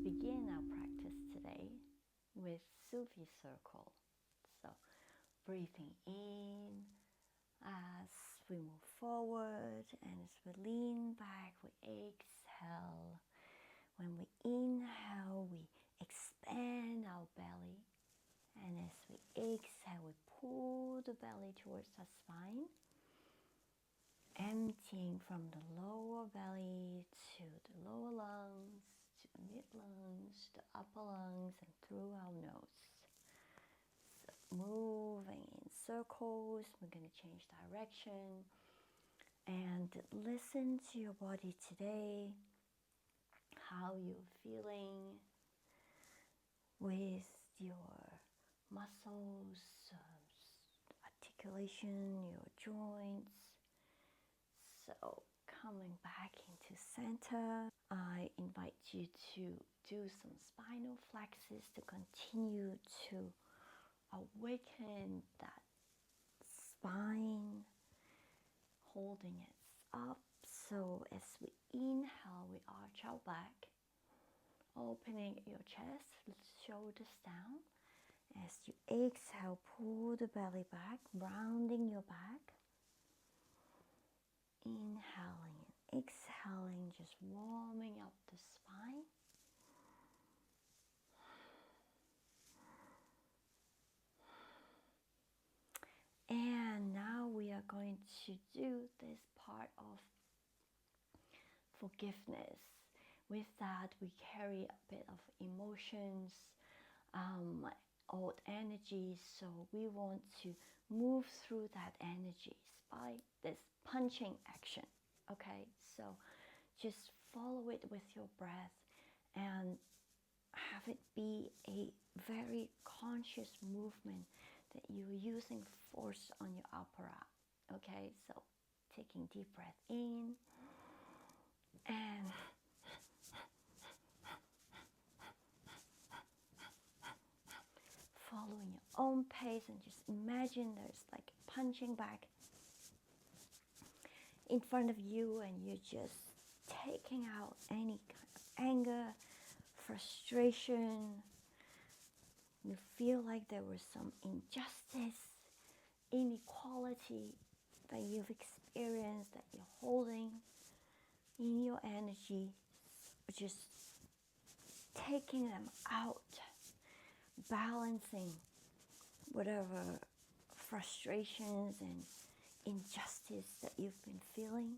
begin our practice today with Sufi circle. So breathing in as we move forward, and as we lean back, we exhale. When we inhale, we expand our belly, and as we exhale, we pull the belly towards the spine, emptying from the lower belly to the lower lungs, to the mid lungs, the upper lungs, and through our nose. So moving in circles, we're going to change direction and listen to your body today, how you're feeling with your muscles, articulation, your joints. So coming back into center, I invite you to do some spinal flexes to continue to awaken that spine, holding it up. So as we inhale, we arch our back, opening your chest, shoulders down. As you exhale, pull the belly back, rounding your back. Inhaling and exhaling, just warming up the spine. And now we are going to do this part of forgiveness. With that, we carry a bit of emotions, old energies, so we want to move through that energies by this punching action. Okay, so just follow it with your breath and have it be a very conscious movement that you're using force on your upper. Okay, so taking deep breath in and following your own pace, and just imagine there's like a punching bag in front of you, and you're just taking out any kind of anger, frustration. You feel like there was some injustice, inequality that you've experienced, that you're holding in your energy, just taking them out, balancing whatever frustrations and injustice that you've been feeling.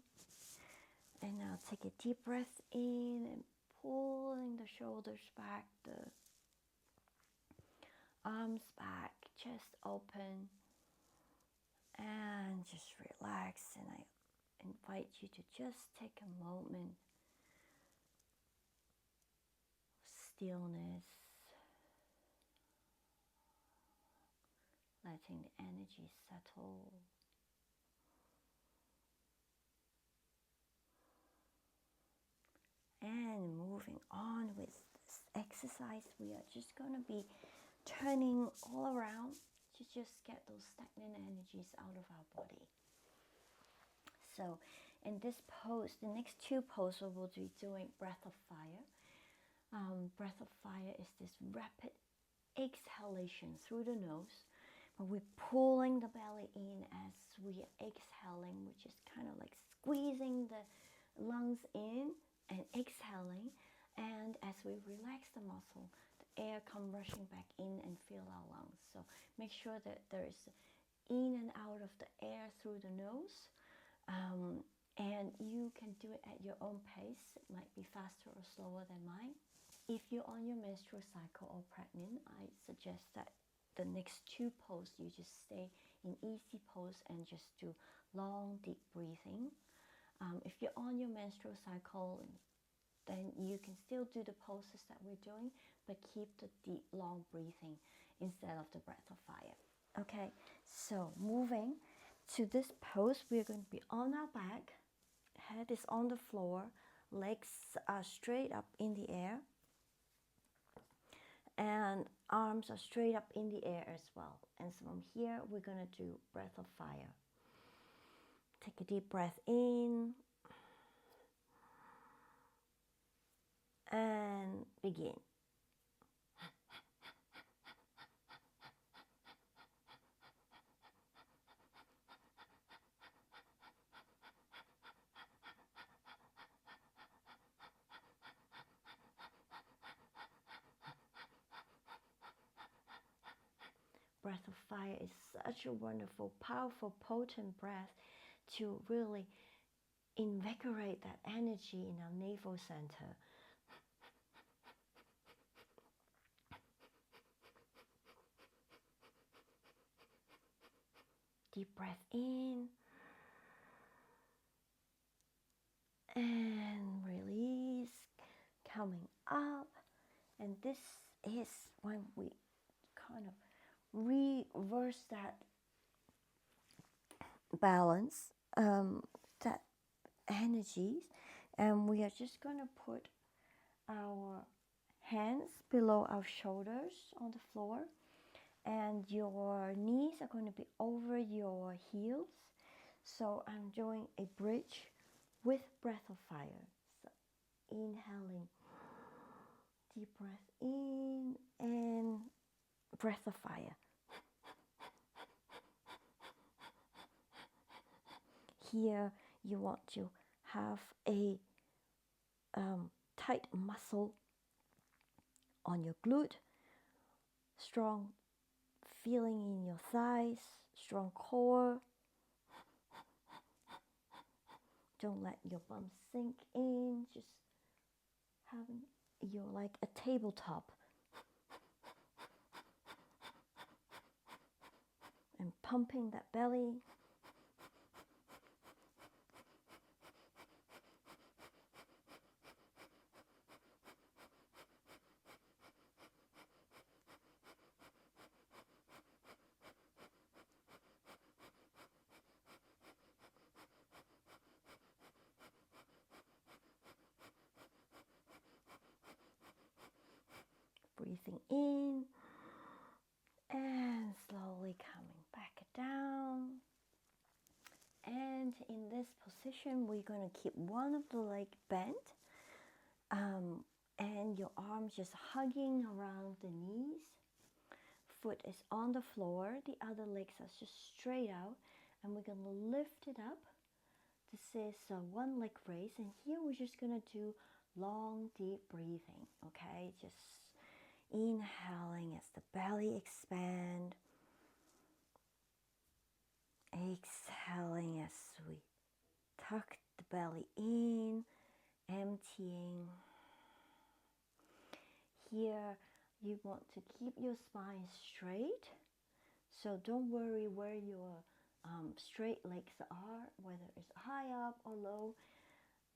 And now take a deep breath in and pulling the shoulders back, the arms back, chest open, and just relax. And I invite you to just take a moment of stillness, letting the energy settle. And moving on with this exercise, we are just going to be turning all around to just get those stagnant energies out of our body. So in this pose, the next two poses, we will be doing breath of fire. Breath of fire is this rapid exhalation through the nose, but we're pulling the belly in as we are exhaling, which is kind of like squeezing the lungs in and exhaling. And as we relax the muscle, the air comes rushing back in and fill our lungs. So make sure that there is in and out of the air through the nose. And you can do it at your own pace. It might be faster or slower than mine. If you're on your menstrual cycle or pregnant, I suggest that the next two poses, you just stay in easy pose and just do long, deep breathing. If you're on your menstrual cycle, then you can still do the poses that we're doing, but keep the deep, long breathing instead of the breath of fire. Okay, so moving to this pose, we're going to be on our back, head is on the floor, legs are straight up in the air, and arms are straight up in the air as well. And so from here, we're going to do breath of fire. Take a deep breath in, and begin. Breath of fire is such a wonderful, powerful, potent breath to really invigorate that energy in our navel center. Deep breath in and release, coming up. And this is when we kind of reverse that balance, that energies, and we are just going to put our hands below our shoulders on the floor, and your knees are going to be over your heels. So I'm doing a bridge with breath of fire. So inhaling, deep breath in, and breath of fire. Here you want to have a tight muscle on your glute, strong feeling in your thighs, strong core. Don't let your bum sink in, just having you're like a tabletop. And pumping that belly. Breathing in and slowly coming back down. And in this position, we're going to keep one of the leg bent, and your arms just hugging around the knees. Foot is on the floor, the other legs are just straight out, and we're going to lift it up. This is a one leg raise, and here we're just going to do long, deep breathing, okay? Just inhaling as the belly expands. Exhaling as we tuck the belly in, emptying. Here you want to keep your spine straight, so don't worry where your straight legs are, whether it's high up or low.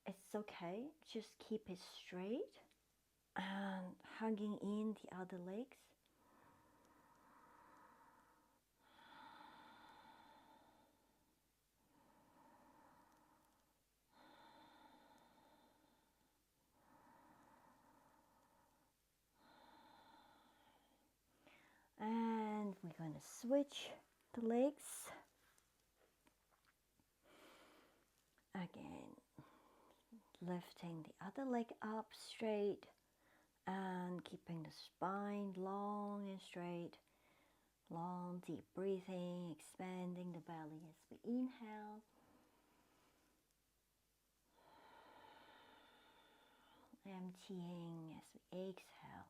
It's okay, just keep it straight and hugging in the other legs. And we're going to switch the legs. Again, lifting the other leg up straight and keeping the spine long and straight. Long, deep breathing, expanding the belly as we inhale. Emptying as we exhale.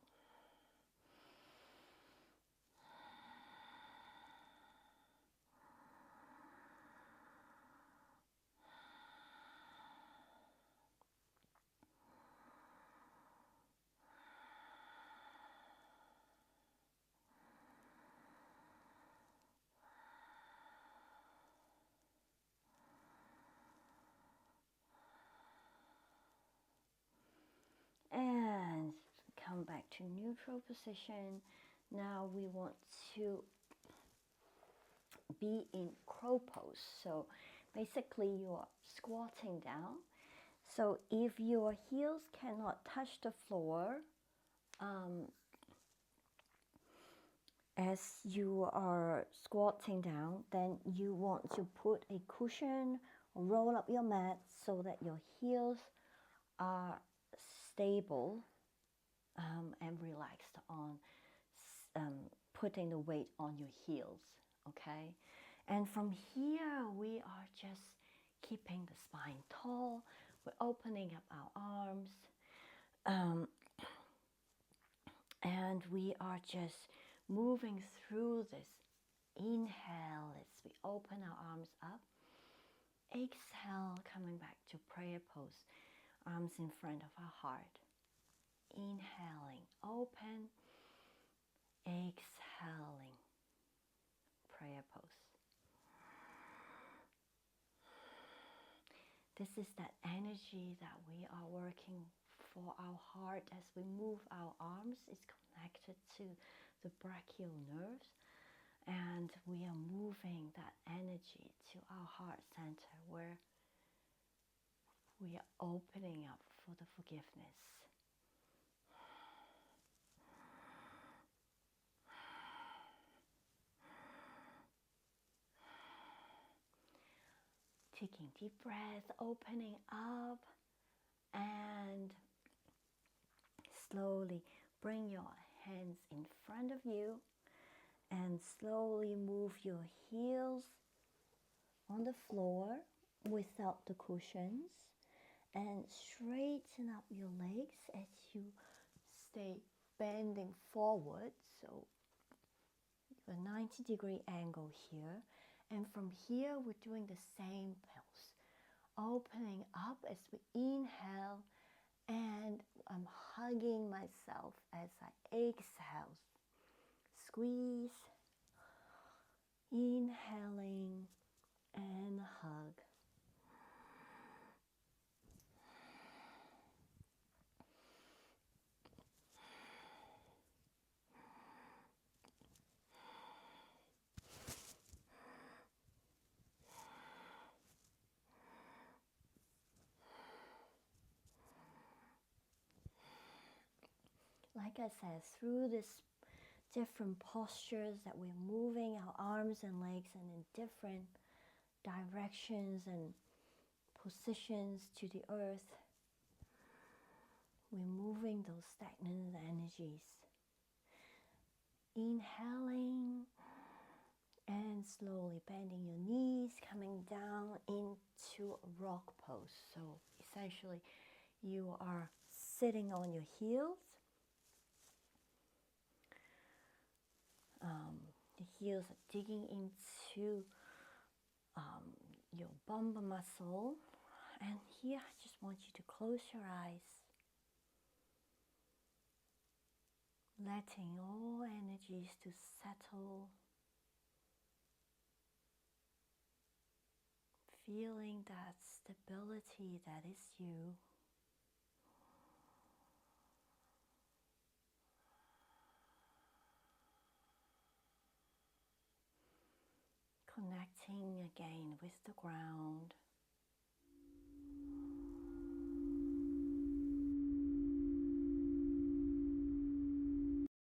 And come back to neutral position. Now we want to be in crow pose. So basically you're squatting down. So if your heels cannot touch the floor, as you are squatting down, then you want to put a cushion or roll up your mat so that your heels are stable and relaxed on putting the weight on your heels, okay? And from here, we are just keeping the spine tall. We're opening up our arms. And we are just moving through this. Inhale as we open our arms up. Exhale, coming back to prayer pose. Arms in front of our heart. Inhaling, open. Exhaling, prayer pose. This is that energy that we are working for our heart as we move our arms. It's connected to the brachial nerves, and we are moving that energy to our heart center where we are opening up for the forgiveness. Taking deep breath, opening up, and slowly bring your hands in front of you and slowly move your heels on the floor without the cushions, and straighten up your legs as you stay bending forward. So a 90-degree angle here. And from here, we're doing the same pose. Opening up as we inhale, and I'm hugging myself as I exhale. Squeeze, inhaling, and hug. Like I said, through this different postures that we're moving our arms and legs and in different directions and positions to the earth, we're moving those stagnant energies. Inhaling and slowly bending your knees, coming down into a rock pose. So essentially you are sitting on your heels. The heels are digging into your bum muscle. And here I just want you to close your eyes, letting all energies to settle, feeling that stability that is you. Connecting again with the ground.